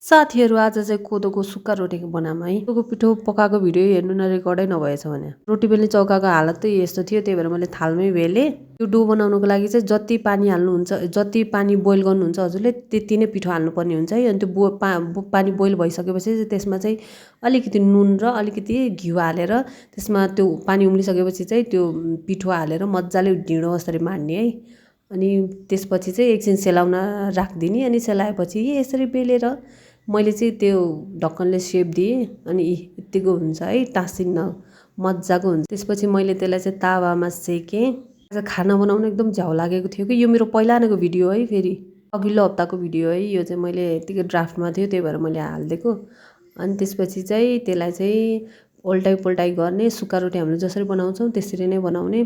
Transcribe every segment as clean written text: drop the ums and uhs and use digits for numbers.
साथीहरू आज चाहिँ कोदोको सुक्खा रोटी बनाऊँ है। कोदोको पिठो पकाएको भिडियो हेर्नु न रेकर्डै नभएछ भने। रोटी बेल्ने चौकाको हालत चाहिँ यस्तो थियो, त्यही भएर मैले थालमै बेलेँ। त्यो डो बनाउनुको लागि चाहिँ जति पानी हाल्नुहुन्छ, जति पानी बोइल गर्नुहुन्छ हजुरले त्यति नै पिठो हाल्नुपर्ने हुन्छ है। अनि त्यो पानी बोइल भइसकेपछि चाहिँ त्यसमा चाहिँ अलिकति नुन र अलिकति घिउ हालेर त्यसमा त्यो पानी उम्लिसकेपछि चाहिँ त्यो पिठो हालेर मजाले ढिँडो यसरी माड्ने है। अनि त्यसपछि चाहिँ एकछिन सेलाउन राखिदिने। अनि सेलाएपछि यसरी बेलेर मैले चाहिँ त्यो ढक्कनले सेप दिएँ। अनि यत्तिको हुन्छ है, टाँसिन्न, मजाको हुन्छ। त्यसपछि मैले त्यसलाई चाहिँ तावामा सेकेँ। आज खाना बनाउन एकदम झ्याउ लागेको थियो कि यो मेरो पहिलाको भिडियो है, फेरि अघिल्लो हप्ताको भिडियो है। यो चाहिँ मैले यत्तिकै ड्राफ्टमा थियो, त्यही भएर मैले हालिदिएको। अनि त्यसपछि चाहिँ त्यसलाई चाहिँ उल्टाइ पुल्टाइ गर्ने। सुक्खा रोटी हामीले जसरी बनाउँछौँ त्यसरी नै बनाउने।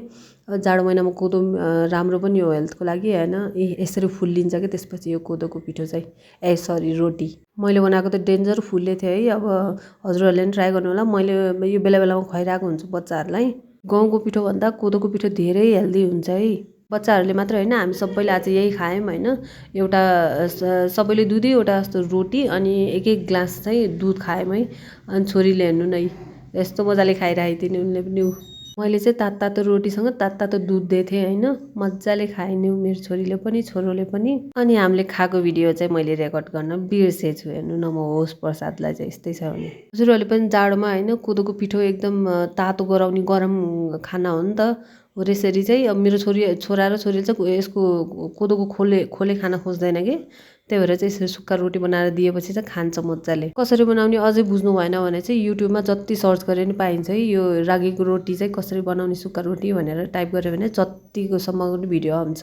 जाडो महिनामा कोदो राम्रो पनि हो हेल्थको लागि होइन। यसरी फुल्लिन्छ कि त्यसपछि यो कोदोको पिठो चाहिँ रोटी मैले बनाएको त डेन्जर फुल्ले थियो है। अब हजुरहरूले पनि ट्राई गर्नु होला। मैले यो बेला बेलामा खुवाइरहेको हुन्छु बच्चाहरूलाई। गहुँको पिठोभन्दा कोदोको पिठो धेरै हेल्दी हुन्छ है। बच्चाहरूले मात्र होइन, हामी सबैले आज यही खायौँ होइन। एउटा सबैले दुईवटा जस्तो रोटी अनि एक एक ग्लास चाहिँ दुध खायौँ है। अनि छोरीले हेर्नु नै यस्तो मजाले खाइरहेको थिएँ नि उनले पनि। मैले चाहिँ तातो रोटीसँग तातो दुध दिएको थिएँ होइन। मजाले खाएँ मेरो छोरीले पनि छोरोले पनि। अनि हामीले खाएको भिडियो चाहिँ मैले रेकर्ड गर्न बिर्सेछु। हेर्नु न, म होस प्रसादलाई चाहिँ यस्तै छ भने। हजुरहरूले पनि जाडोमा होइन कोदोको पिठो एकदम तातो गराउने गरम खाना हो नि त। हो त्यसरी चाहिँ अब मेरो छोरा र छोरीले चाहिँ यसको कोदोको खोले खान खोज्दैन कि, त्यही भएर चाहिँ यसरी सुक्खा रोटी बनाएर दिएपछि चाहिँ खान्छ मजाले। कसरी बनाउने अझै बुझ्नु भएन भने चाहिँ युट्युबमा जति सर्च गरे पनि पाइन्छ है। यो रागीको रोटी चाहिँ कसरी बनाउने सुक्खा रोटी भनेर टाइप गऱ्यो भने जतिको सम्म भिडियो आउँछ।